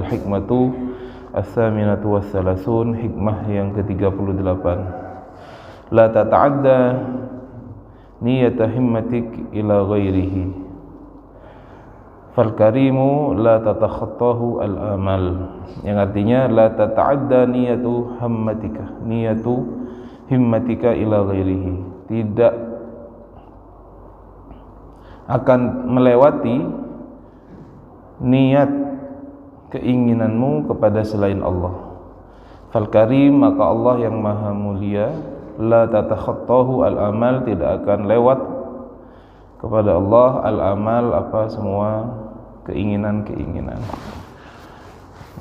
Al-hikmatu As-saminatu was-salasun, hikmah yang ke-38. La tata'adda niyata himmatik ila ghairihi, fal karimu la tatakhattahu al-amal. Yang artinya la tata'adda niyatu himmatika ila ghairihi, tidak akan melewati niat keinginanmu kepada selain Allah. Fal karim, maka Allah yang maha mulia, la tatakhattahu al-amal, tidak akan lewat kepada Allah al-amal, apa semua keinginan-keinginan.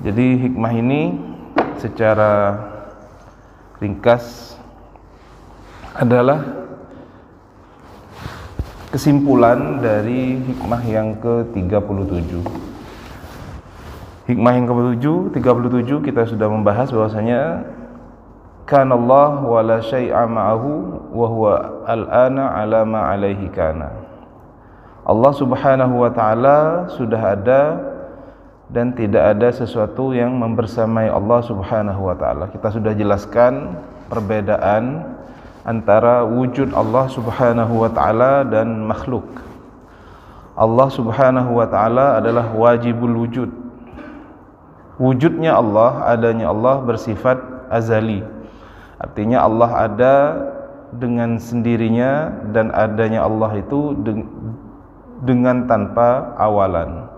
Jadi hikmah ini secara ringkas adalah kesimpulan dari hikmah yang ke-37. Hikmah yang ke-37 kita sudah membahas bahwasanya kana Allah wa la syai'a ma'ahu wa huwa al-ana 'ala ma 'alaihi kana. Allah Subhanahu wa taala sudah ada dan tidak ada sesuatu yang membersamai Allah Subhanahu wa taala. Kita sudah jelaskan perbedaan antara wujud Allah Subhanahu wa taala dan makhluk. Allah Subhanahu wa taala adalah wajibul wujud. Wujudnya Allah, adanya Allah bersifat azali. Artinya Allah ada dengan sendirinya, dan adanya Allah itu dengan tanpa awalan.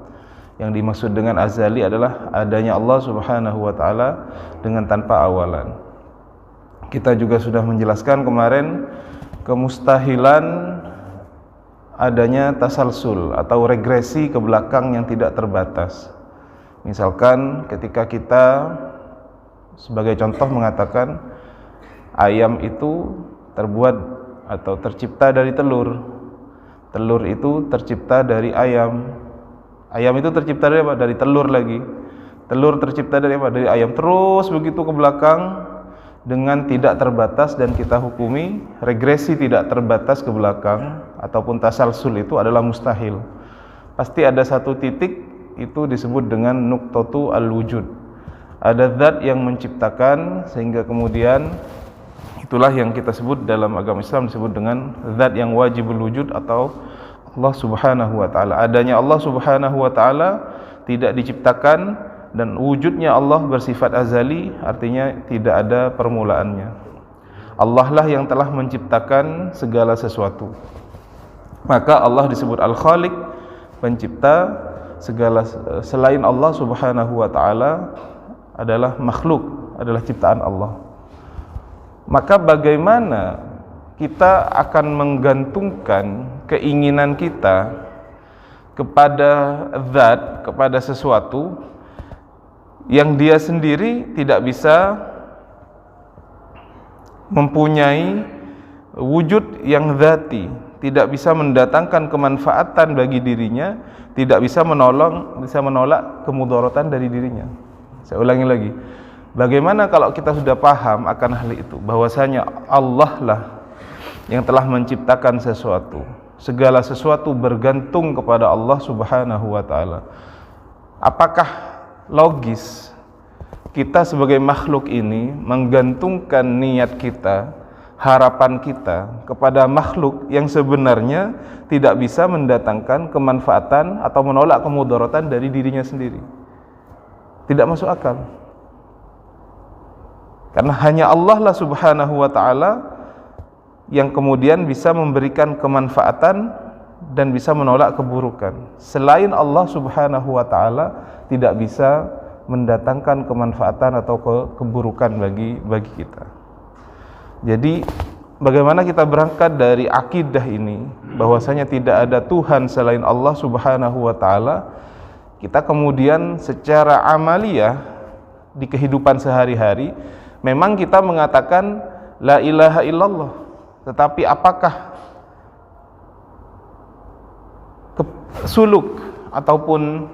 Yang dimaksud dengan azali adalah adanya Allah Subhanahu wa taala dengan tanpa awalan. Kita juga sudah menjelaskan kemarin kemustahilan adanya tasalsul atau regresi ke belakang yang tidak terbatas. Misalkan ketika kita sebagai contoh mengatakan ayam itu terbuat atau tercipta dari telur. Telur itu tercipta dari ayam. Ayam itu tercipta dari apa? Dari telur lagi. Telur tercipta dari apa? Dari ayam. Terus begitu ke belakang dengan tidak terbatas, dan kita hukumi regresi tidak terbatas ke belakang ataupun tasalsul itu adalah mustahil. Pasti ada satu titik, itu disebut dengan nuqtatu al-wujud. Ada zat yang menciptakan sehingga kemudian itulah yang kita sebut dalam agama Islam disebut dengan zat yang wajibul wujud atau Allah Subhanahu wa taala. Adanya Allah Subhanahu wa taala tidak diciptakan, dan wujudnya Allah bersifat azali, artinya tidak ada permulaannya. Allah lah yang telah menciptakan segala sesuatu. Maka Allah disebut Al-Khaliq, pencipta. Segala selain Allah Subhanahu wa taala adalah makhluk, adalah ciptaan Allah. Maka bagaimana kita akan menggantungkan keinginan kita kepada zat, kepada sesuatu yang dia sendiri tidak bisa mempunyai wujud yang zati, tidak bisa mendatangkan kemanfaatan bagi dirinya, tidak bisa menolak kemudaratan dari dirinya. Saya ulangi lagi. Bagaimana kalau kita sudah paham akan hal itu, bahwasanya Allah lah yang telah menciptakan sesuatu. Segala sesuatu bergantung kepada Allah Subhanahu wa taala. Apakah logis kita sebagai makhluk ini menggantungkan niat kita, harapan kita kepada makhluk yang sebenarnya tidak bisa mendatangkan kemanfaatan atau menolak kemudaratan dari dirinya sendiri? Tidak masuk akal. Karena hanya Allah lah Subhanahu wa taala yang kemudian bisa memberikan kemanfaatan dan bisa menolak keburukan. Selain Allah Subhanahu wa taala tidak bisa mendatangkan kemanfaatan atau keburukan bagi kita. Jadi bagaimana kita berangkat dari akidah ini bahwasanya tidak ada Tuhan selain Allah Subhanahu wa taala, kita kemudian secara amaliyah di kehidupan sehari-hari memang kita mengatakan la ilaha illallah, tetapi apakah suluk ataupun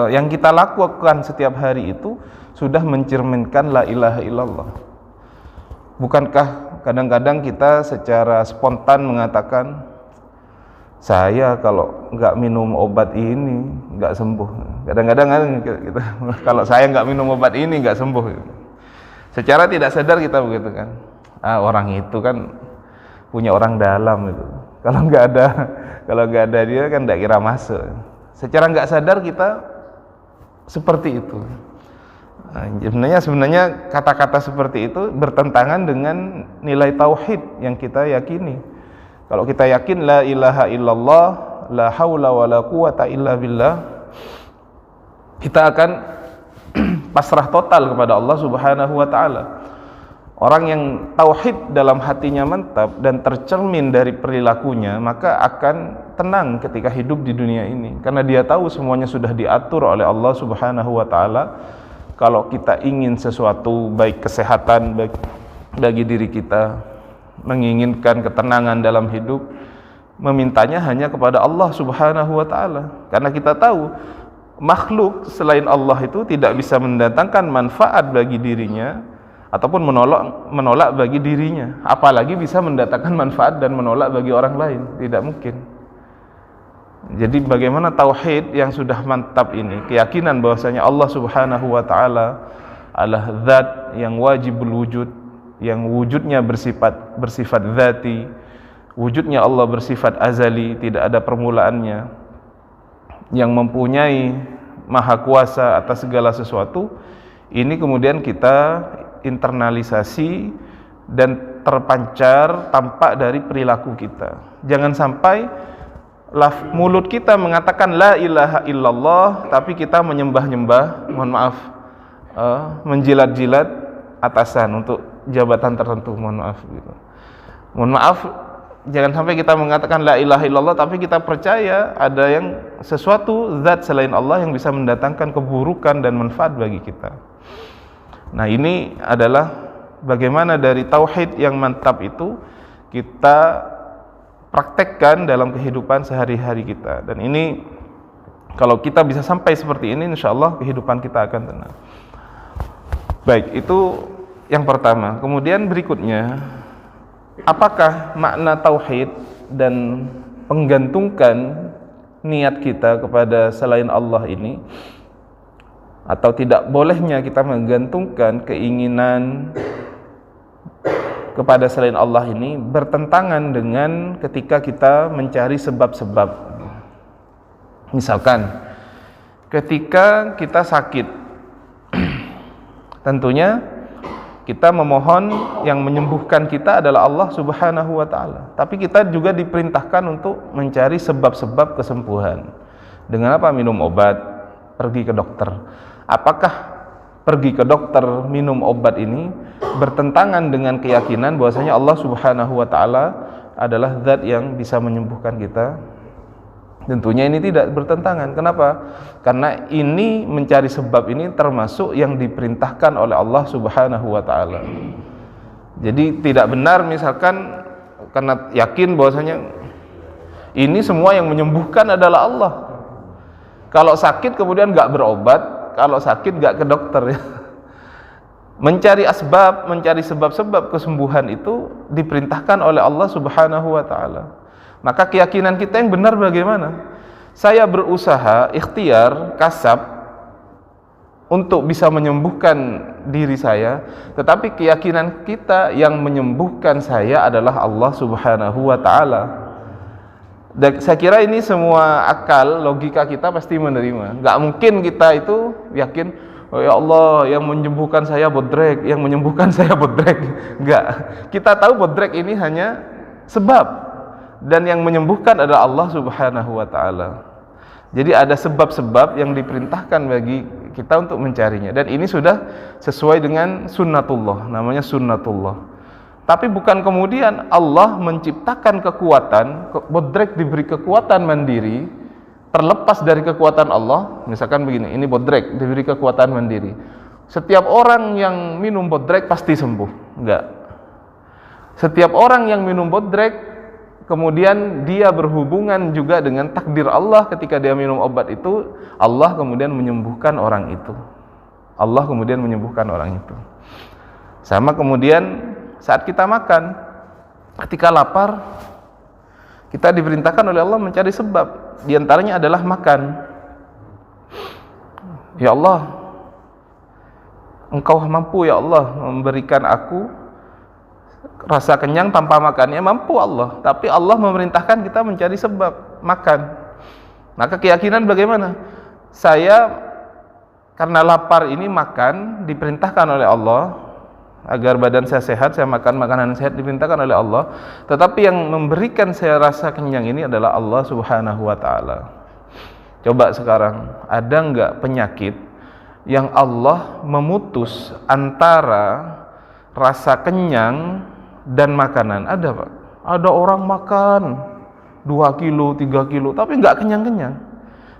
yang kita lakukan setiap hari itu sudah mencerminkan la ilaha illallah? Bukankah kadang-kadang kita secara spontan mengatakan, saya kalau nggak minum obat ini nggak sembuh. Kadang-kadang kan kita, kalau saya nggak minum obat ini nggak sembuh. Secara tidak sadar kita begitu kan. Orang itu kan punya orang dalam itu. Kalau nggak ada dia kan tidak kira masuk. Secara nggak sadar kita seperti itu. Sebenarnya kata-kata seperti itu bertentangan dengan nilai tauhid yang kita yakini. Kalau kita yakin la ilaha illallah, la haula wala quwata illa billah, kita akan pasrah total kepada Allah Subhanahu wa taala. Orang yang tauhid dalam hatinya mantap dan tercermin dari perilakunya, maka akan tenang ketika hidup di dunia ini, karena dia tahu semuanya sudah diatur oleh Allah Subhanahu wa taala. Kalau kita ingin sesuatu, baik kesehatan bagi diri kita, menginginkan ketenangan dalam hidup, memintanya hanya kepada Allah Subhanahu wa taala. Karena kita tahu makhluk selain Allah itu tidak bisa mendatangkan manfaat bagi dirinya ataupun menolak bagi dirinya, apalagi bisa mendatangkan manfaat dan menolak bagi orang lain, tidak mungkin. Jadi bagaimana tauhid yang sudah mantap ini, keyakinan bahwasanya Allah Subhanahu wa taala adalah zat yang wajibul wujud, yang wujudnya bersifat dzati, wujudnya Allah bersifat azali, tidak ada permulaannya, yang mempunyai maha kuasa atas segala sesuatu. Ini kemudian kita internalisasi dan terpancar tampak dari perilaku kita. Jangan sampai mulut kita mengatakan la ilaha illallah, tapi kita menyembah-nyembah, mohon maaf, menjilat-jilat atasan untuk jabatan tertentu, mohon maaf gitu. Mohon maaf, jangan sampai kita mengatakan la ilaha illallah tapi kita percaya ada yang sesuatu zat selain Allah yang bisa mendatangkan keburukan dan manfaat bagi kita. Nah, ini adalah bagaimana dari tauhid yang mantap itu kita praktekkan dalam kehidupan sehari-hari kita. Dan ini kalau kita bisa sampai seperti ini, insyaallah kehidupan kita akan tenang. Baik, itu yang pertama. Kemudian berikutnya, apakah makna tauhid dan menggantungkan niat kita kepada selain Allah ini, atau tidak bolehnya kita menggantungkan keinginan kepada selain Allah ini bertentangan dengan ketika kita mencari sebab-sebab. Misalkan ketika kita sakit, tentunya kita memohon yang menyembuhkan kita adalah Allah Subhanahu wa taala. Tapi kita juga diperintahkan untuk mencari sebab-sebab kesembuhan. Dengan apa? Minum obat, pergi ke dokter. Apakah pergi ke dokter, minum obat ini bertentangan dengan keyakinan bahwasanya Allah Subhanahu wa taala adalah zat yang bisa menyembuhkan kita? Tentunya ini tidak bertentangan. Kenapa? Karena ini mencari sebab ini termasuk yang diperintahkan oleh Allah Subhanahu wa taala. Jadi tidak benar misalkan karena yakin bahwasanya ini semua yang menyembuhkan adalah Allah. Kalau sakit kemudian enggak berobat, kalau sakit enggak ke dokter ya. Mencari asbab, mencari sebab-sebab kesembuhan itu diperintahkan oleh Allah Subhanahu wa taala. Maka keyakinan kita yang benar bagaimana? Saya berusaha, ikhtiar, kasab untuk bisa menyembuhkan diri saya, tetapi keyakinan kita yang menyembuhkan saya adalah Allah Subhanahu wa taala. Dan saya kira ini semua akal, logika kita pasti menerima. Enggak mungkin kita itu yakin, oh ya Allah yang menyembuhkan saya bodrek, yang menyembuhkan saya bodrek. Enggak. Kita tahu bodrek ini hanya sebab, dan yang menyembuhkan adalah Allah Subhanahu wa taala. Jadi ada sebab-sebab yang diperintahkan bagi kita untuk mencarinya, dan ini sudah sesuai dengan sunnatullah, namanya sunnatullah. Tapi bukan kemudian Allah menciptakan kekuatan, bodrek diberi kekuatan mandiri, terlepas dari kekuatan Allah. Misalkan begini, ini bodrek diberi kekuatan mandiri, setiap orang yang minum bodrek pasti sembuh. Enggak. Setiap orang yang minum bodrek kemudian dia berhubungan juga dengan takdir Allah. Ketika dia minum obat itu, Allah kemudian menyembuhkan orang itu. Allah kemudian menyembuhkan orang itu. Sama kemudian saat kita makan, ketika lapar, kita diperintahkan oleh Allah mencari sebab. di antaranya adalah makan. Ya Allah, Engkau mampu ya Allah memberikan aku rasa kenyang tanpa makannya, mampu Allah. Tapi Allah memerintahkan kita mencari sebab makan. Maka keyakinan bagaimana? Saya karena lapar ini makan, diperintahkan oleh Allah. Agar badan saya sehat, saya makan makanan sehat, diperintahkan oleh Allah. Tetapi yang memberikan saya rasa kenyang ini adalah Allah Subhanahu wa ta'ala. Coba sekarang, ada enggak penyakit yang Allah memutus antara rasa kenyang dan makanan? Ada, Pak? Ada orang makan 2 kilo, 3 kilo, tapi enggak kenyang-kenyang.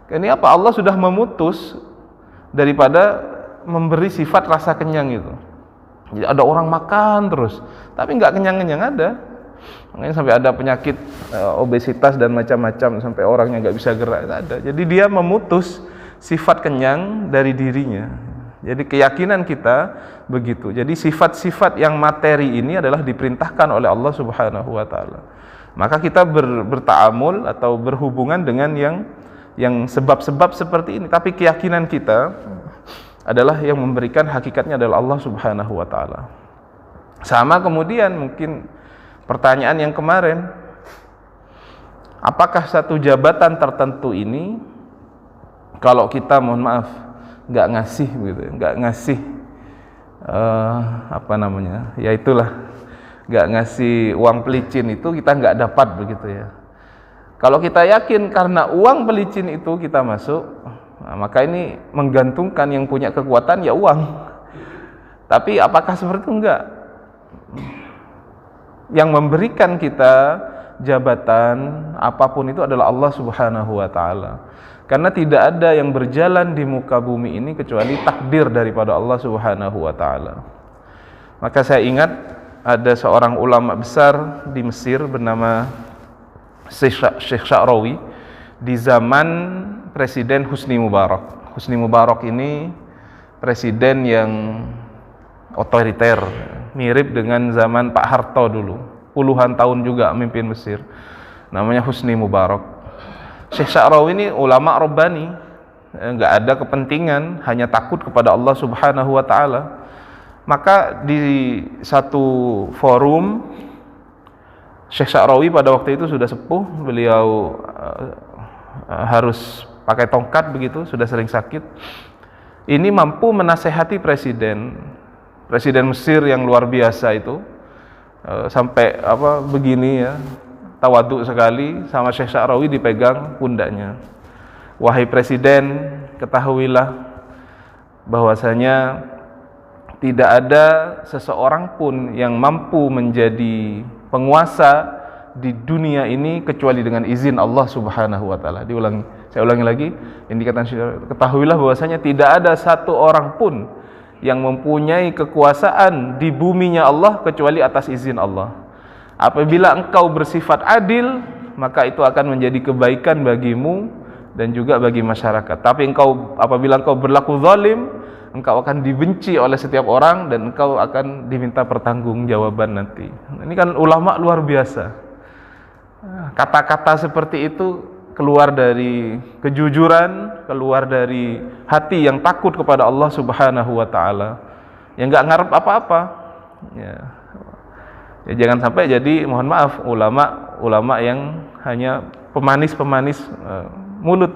Ini apa? Allah sudah memutus daripada memberi sifat rasa kenyang itu. Jadi ada orang makan terus, tapi enggak kenyang-kenyang, ada. Makanya sampai ada penyakit obesitas dan macam-macam, sampai orangnya enggak bisa gerak, ada. Jadi dia memutus sifat kenyang dari dirinya. Jadi keyakinan kita begitu. Jadi sifat-sifat yang materi ini adalah diperintahkan oleh Allah Subhanahu wa ta'ala. Maka kita berta'amul atau berhubungan dengan yang sebab-sebab seperti ini. Tapi keyakinan kita adalah yang memberikan hakikatnya adalah Allah Subhanahu wa ta'ala. Sama kemudian mungkin pertanyaan yang kemarin, apakah satu jabatan tertentu ini kalau kita mohon maaf nggak ngasih gitu, nggak ngasih ya itulah, nggak ngasih uang pelicin itu kita nggak dapat begitu ya. Kalau kita yakin karena uang pelicin itu kita masuk, maka ini menggantungkan yang punya kekuatan ya uang. Tapi apakah seperti itu? Enggak. Yang memberikan kita jabatan apapun itu adalah Allah Subhanahu wa ta'ala. Karena tidak ada yang berjalan di muka bumi ini kecuali takdir daripada Allah Subhanahu wa ta'ala. Maka saya ingat ada seorang ulama besar di Mesir bernama Syekh Sya'rawi di zaman Presiden Husni Mubarak. Husni Mubarak ini presiden yang otoriter, mirip dengan zaman Pak Harto dulu. Puluhan tahun juga memimpin Mesir. Namanya Husni Mubarak. Syekh Sya'rawi ini ulama Rabbani, enggak ada kepentingan, hanya takut kepada Allah Subhanahu wa ta'ala. Maka di satu forum, Syekh Sya'rawi pada waktu itu sudah sepuh, beliau harus pakai tongkat begitu, sudah sering sakit. Ini mampu menasehati presiden Mesir yang luar biasa itu, sampai begini ya, tawadhu sekali, sama Syekh Sya'rawi dipegang pundaknya. Wahai presiden, ketahuilah bahwasanya tidak ada seseorang pun yang mampu menjadi penguasa di dunia ini kecuali dengan izin Allah Subhanahu wa ta'ala. Saya ulangi lagi, ini dikatakan, ketahuilah bahwasanya tidak ada satu orang pun yang mempunyai kekuasaan di buminya Allah kecuali atas izin Allah. Apabila engkau bersifat adil, maka itu akan menjadi kebaikan bagimu dan juga bagi masyarakat. Tapi apabila engkau berlaku zalim, engkau akan dibenci oleh setiap orang dan engkau akan diminta pertanggungjawaban nanti. Ini kan ulama luar biasa. Kata-kata seperti itu keluar dari kejujuran, keluar dari hati yang takut kepada Allah Subhanahu wa ta'ala, yang enggak ngarep apa-apa. Ya, jangan sampai jadi, mohon maaf, ulama yang hanya pemanis mulut.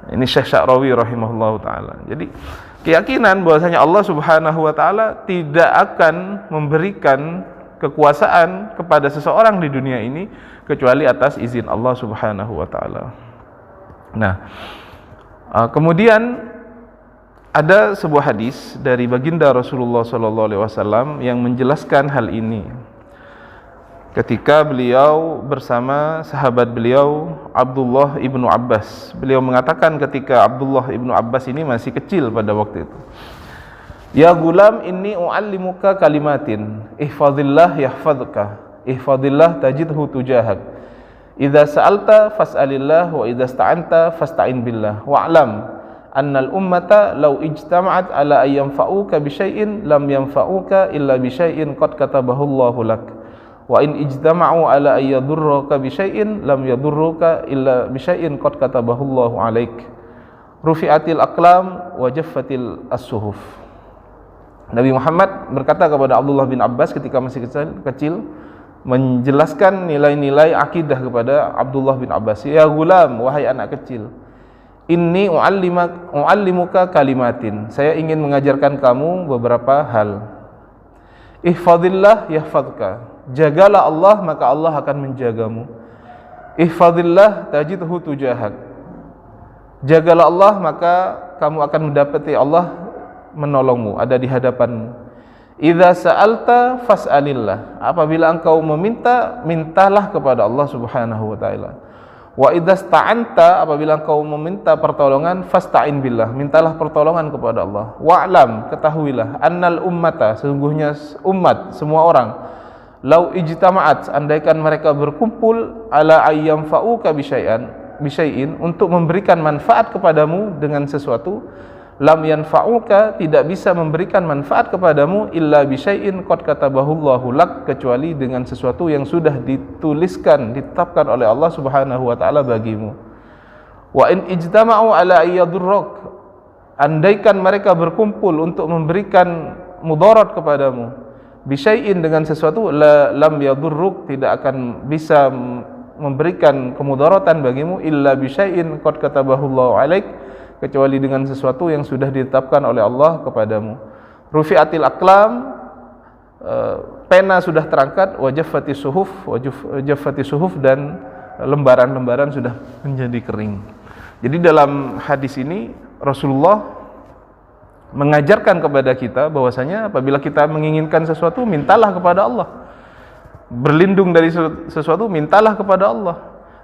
Ini Syekh Sya'rawi rahimahullahu ta'ala. Jadi keyakinan bahwasanya Allah Subhanahu wa ta'ala tidak akan memberikan kekuasaan kepada seseorang di dunia ini kecuali atas izin Allah Subhanahu wa ta'ala. Nah, kemudian ada sebuah hadis dari baginda Rasulullah SAW yang menjelaskan hal ini. Ketika beliau bersama sahabat beliau Abdullah ibnu Abbas, beliau mengatakan ketika Abdullah ibnu Abbas ini masih kecil pada waktu itu, ya gulam inni u'allimuka kalimatin ihfazillah yahfazka ihfazillah tajidhu tujahak idza sa'alta fas'alillah wa idza ista'anta fasta'in billah wa'lam annal ummata law ijtama'at ala ay yanfa'uka bi syai'in lam yanfa'uka illa bi syai'in qad katabahu Allahu lak Wa in ijtama'u ala ay yadurruka bi syai'in lam yadurruka illa bi syai'in qad katabahu Allahu 'alaik. Rufi'atil aqlam wa jaffatil as-suhuf. Nabi Muhammad berkata kepada Abdullah bin Abbas ketika masih kecil menjelaskan nilai-nilai akidah kepada Abdullah bin Abbas. Ya gulam, wahai anak kecil, inni u'allimuka kalimatin. Saya ingin mengajarkan kamu beberapa hal. Ihfadillah yahfadka. Jagalah Allah, maka Allah akan menjagamu. Ihfadillah tajidhu tujahak. Jagalah Allah, maka kamu akan mendapati Allah menolongmu, ada di hadapanmu. Idza sa'alta fas'alillah. Apabila engkau meminta, mintalah kepada Allah Subhanahu wa taala. Wa idza sta'anta, apabila engkau meminta pertolongan, fasta'in billah, mintalah pertolongan kepada Allah. Wa'lam, ketahuilah, annal ummata, sesungguhnya umat, semua orang, lau ijtama'at, andaikan mereka berkumpul ala ayyam fa'uka bisyai'in, untuk memberikan manfaat kepadamu dengan sesuatu, lam yanfa'uka, tidak bisa memberikan manfaat kepadamu illa bisyai'in qad katabahu Allahu lak, kecuali dengan sesuatu yang sudah dituliskan, ditetapkan oleh Allah Subhanahu wa taala bagimu. Wa in ijtama'u ala ayyadurruk, andaikan mereka berkumpul untuk memberikan mudarat kepadamu, bisyai'in, dengan sesuatu, lam yadurruk, tidak akan bisa memberikan kemudaratan bagimu illa bisyai'in qad katabahu Allahu 'alaik, kecuali dengan sesuatu yang sudah ditetapkan oleh Allah kepadamu. Rufi'atil aqlam, pena sudah terangkat, wajaffati suhuf, dan lembaran-lembaran sudah menjadi kering. Jadi dalam hadis ini Rasulullah mengajarkan kepada kita bahwasanya apabila kita menginginkan sesuatu, mintalah kepada Allah. Berlindung dari sesuatu, mintalah kepada Allah.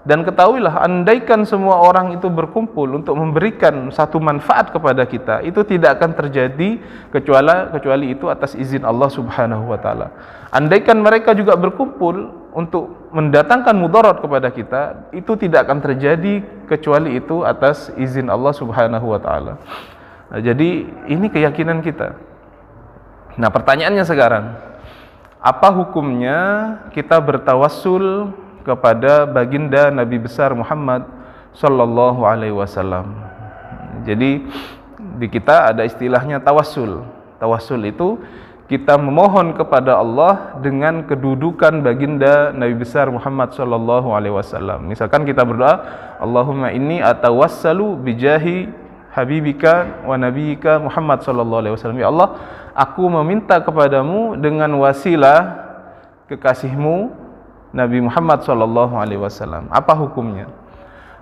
Dan ketahuilah, andaikan semua orang itu berkumpul untuk memberikan satu manfaat kepada kita, itu tidak akan terjadi kecuali itu atas izin Allah Subhanahu wa taala. Andaikan mereka juga berkumpul untuk mendatangkan mudarat kepada kita, itu tidak akan terjadi kecuali itu atas izin Allah Subhanahu wa taala. Nah, jadi ini keyakinan kita. Nah, pertanyaannya sekarang, apa hukumnya kita bertawassul kepada baginda Nabi besar Muhammad sallallahu alaihi wasallam? Jadi di kita ada istilahnya tawassul. Tawassul itu kita memohon kepada Allah dengan kedudukan baginda Nabi besar Muhammad sallallahu alaihi wasallam. Misalkan kita berdoa, Allahumma inni atawassalu bijahi habibika wa nabiyika Muhammad sallallahu alaihi wasallam. Ya Allah, aku meminta kepadamu dengan wasilah kekasihmu Nabi Muhammad sallallahu alaihi wasallam. Apa hukumnya?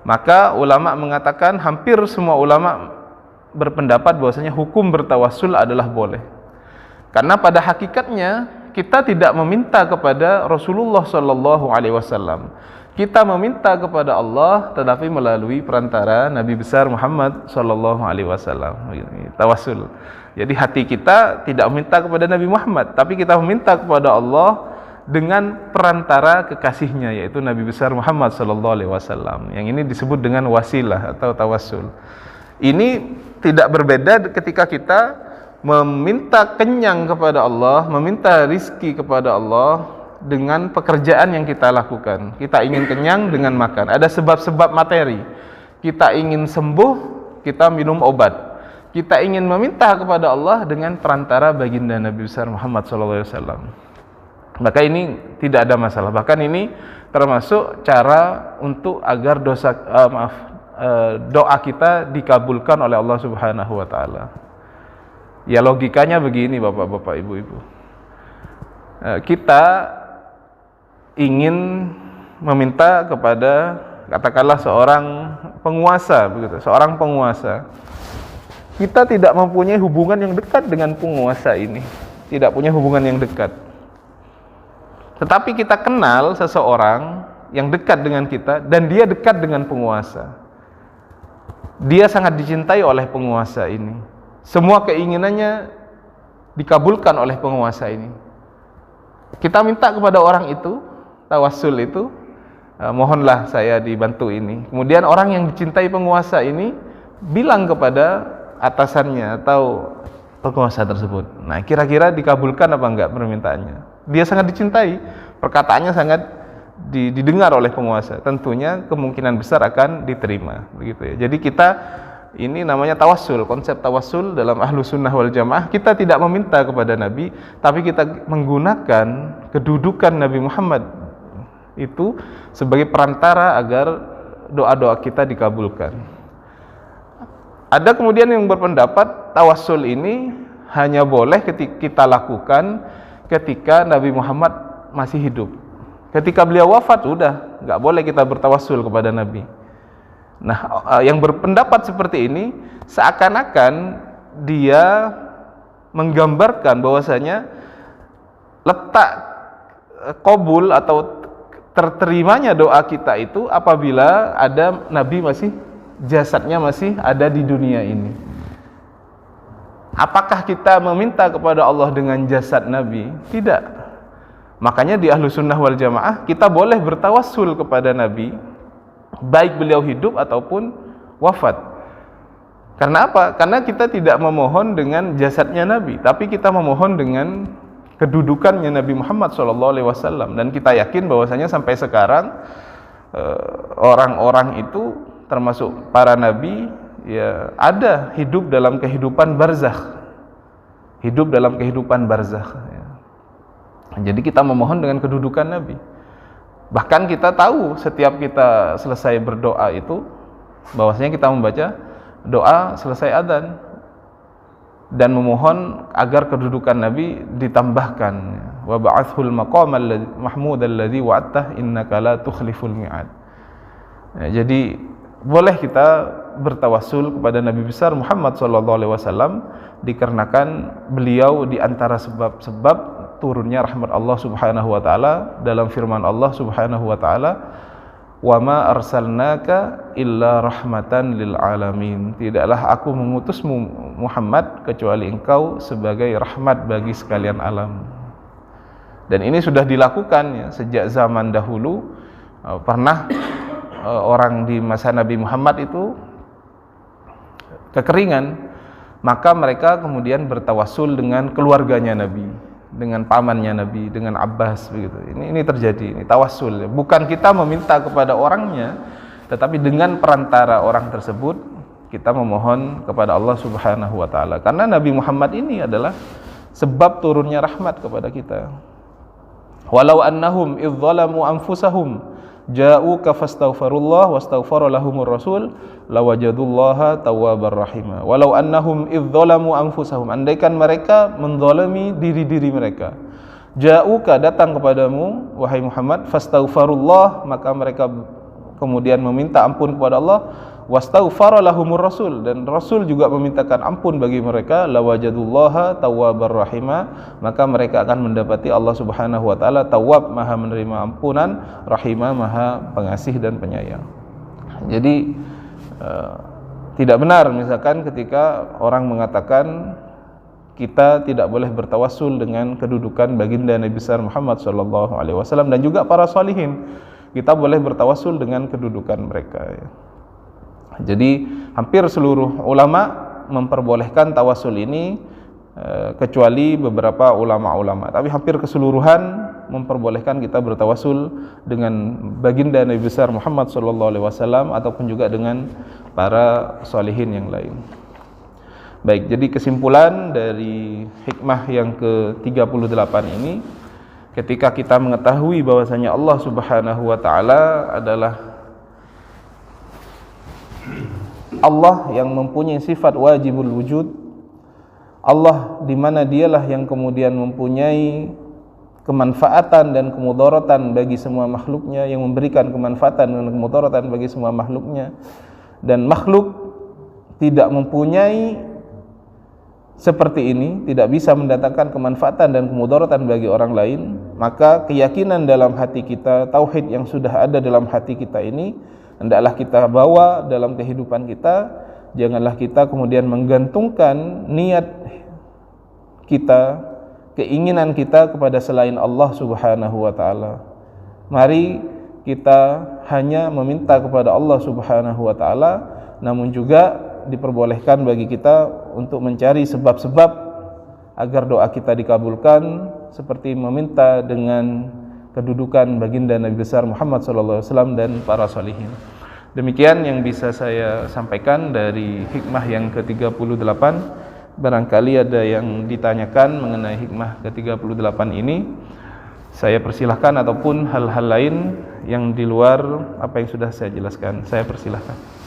Maka ulama mengatakan, hampir semua ulama berpendapat bahwasanya hukum bertawassul adalah boleh. Karena pada hakikatnya kita tidak meminta kepada Rasulullah sallallahu alaihi wasallam. Kita meminta kepada Allah tetapi melalui perantara Nabi besar Muhammad sallallahu alaihi wasallam. Tawassul. Jadi hati kita tidak meminta kepada Nabi Muhammad, tapi kita meminta kepada Allah dengan perantara kekasihnya, yaitu Nabi besar Muhammad sallallahu alaihi wasallam. Yang ini disebut dengan wasilah atau tawassul. Ini tidak berbeda ketika kita meminta kenyang kepada Allah, meminta rizki kepada Allah dengan pekerjaan yang kita lakukan. Kita ingin kenyang dengan makan. Ada sebab-sebab materi. Kita ingin sembuh, kita minum obat. Kita ingin meminta kepada Allah dengan perantara baginda Nabi besar Muhammad sallallahu alaihi wasallam. Maka ini tidak ada masalah. Bahkan ini termasuk cara untuk agar doa kita dikabulkan oleh Allah Subhanahu wa taala. Ya, logikanya begini Bapak-bapak, Ibu-ibu. Kita ingin meminta kepada katakanlah seorang penguasa begitu, seorang penguasa. Kita tidak mempunyai hubungan yang dekat dengan penguasa ini. Tidak punya hubungan yang dekat. Tetapi kita kenal seseorang yang dekat dengan kita dan dia dekat dengan penguasa. Dia sangat dicintai oleh penguasa ini. Semua keinginannya dikabulkan oleh penguasa ini. Kita minta kepada orang itu, tawassul itu, mohonlah saya dibantu ini. Kemudian orang yang dicintai penguasa ini bilang kepada atasannya atau penguasa tersebut. Nah, kira-kira dikabulkan apa enggak permintaannya? dia sangat dicintai, perkataannya sangat didengar oleh penguasa, tentunya kemungkinan besar akan diterima, begitu ya. Jadi kita ini namanya tawassul, konsep tawassul dalam Ahlus Sunnah wal Jamaah. Kita tidak meminta kepada Nabi, tapi kita menggunakan kedudukan Nabi Muhammad itu sebagai perantara agar doa-doa kita dikabulkan. Ada kemudian yang berpendapat tawassul ini hanya boleh kita lakukan ketika Nabi Muhammad masih hidup. Ketika beliau wafat, sudah nggak boleh kita bertawassul kepada Nabi. Nah, yang berpendapat seperti ini seakan-akan dia menggambarkan bahwasanya letak qabul atau terterimanya doa kita itu apabila ada Nabi jasadnya masih ada di dunia ini. Apakah kita meminta kepada Allah dengan jasad Nabi? Tidak. Makanya di Ahlus Sunnah wal Jamaah kita boleh bertawassul kepada Nabi baik beliau hidup ataupun wafat. Karena apa? Karena kita tidak memohon dengan jasadnya Nabi, tapi kita memohon dengan kedudukannya Nabi Muhammad SAW. Dan kita yakin bahwasanya sampai sekarang orang-orang itu termasuk para nabi ya ada hidup dalam kehidupan barzakh. Hidup dalam kehidupan barzakh ya. Jadi kita memohon dengan kedudukan Nabi. Bahkan kita tahu setiap kita selesai berdoa itu bahwasanya kita membaca doa selesai adzan dan memohon agar kedudukan Nabi ditambahkan. Wa ba'athul maqamal mahmud alladzi wa'adtah innaka la tukhliful mi'ad. Ya, jadi boleh kita bertawassul kepada Nabi besar Muhammad SAW dikarenakan beliau di antara sebab-sebab turunnya rahmat Allah Subhanahu wa taala dalam firman Allah Subhanahu wa taala, "Wa ma arsalnaka illa rahmatan lil alamin." Tidaklah aku mengutusmu Muhammad kecuali engkau sebagai rahmat bagi sekalian alam. Dan ini sudah dilakukan ya sejak zaman dahulu. Pernah orang di masa Nabi Muhammad itu kekeringan, maka mereka kemudian bertawassul dengan keluarganya Nabi, dengan pamannya Nabi, dengan Abbas begitu. Ini terjadi, ini tawassul. Bukan kita meminta kepada orangnya, tetapi dengan perantara orang tersebut kita memohon kepada Allah Subhanahu wa taala. Karena Nabi Muhammad ini adalah sebab turunnya rahmat kepada kita. Walau annahum idz zalamu anfusahum ja'uka fastaghfirullah wastaghfara lahumur rasul lawajadullaha tawwabar rahima. Walau annahum idz zalamu anfusahum, andaikan mereka menzalimi diri-diri mereka, ja'uka datang kepadamu wahai Muhammad, fastaghfirullah maka mereka kemudian meminta ampun kepada Allah, wastaghfara lahumur rasul dan rasul juga memintakan ampun bagi mereka, lawajadullaha tawwabar rahima maka mereka akan mendapati Allah Subhanahu wa taala tawwab, maha menerima ampunan, rahimah, maha pengasih dan penyayang. Jadi tidak benar misalkan ketika orang mengatakan kita tidak boleh bertawassul dengan kedudukan baginda Nabi besar Muhammad sallallahu alaihi wasallam dan juga para salihin. Kita boleh bertawassul dengan kedudukan mereka ya. Jadi hampir seluruh ulama memperbolehkan tawassul ini kecuali beberapa ulama-ulama, tapi hampir keseluruhan memperbolehkan kita bertawassul dengan baginda Nabi besar Muhammad SAW ataupun juga dengan para sholihin yang lain. Baik, jadi kesimpulan dari hikmah yang ke-38 ini, ketika kita mengetahui bahwasanya Allah Subhanahu wa taala adalah Allah yang mempunyai sifat wajibul wujud, Allah di mana dialah yang kemudian mempunyai kemanfaatan dan kemudaratan bagi semua makhluknya, yang memberikan kemanfaatan dan kemudaratan bagi semua makhluknya, dan makhluk tidak mempunyai seperti ini, tidak bisa mendatangkan kemanfaatan dan kemudaratan bagi orang lain, maka keyakinan dalam hati kita, tauhid yang sudah ada dalam hati kita ini hendaklah kita bawa dalam kehidupan kita. Janganlah kita kemudian menggantungkan niat kita, keinginan kita kepada selain Allah Subhanahu wa taala. Mari kita hanya meminta kepada Allah Subhanahu wa taala, namun juga diperbolehkan bagi kita untuk mencari sebab-sebab agar doa kita dikabulkan, seperti meminta dengan kedudukan baginda Nabi besar Muhammad SAW dan para sholihin. Demikian yang bisa saya sampaikan dari hikmah yang ke-38. Barangkali ada yang ditanyakan mengenai hikmah ke-38 ini, saya persilahkan, ataupun hal-hal lain yang di luar apa yang sudah saya jelaskan, saya persilahkan.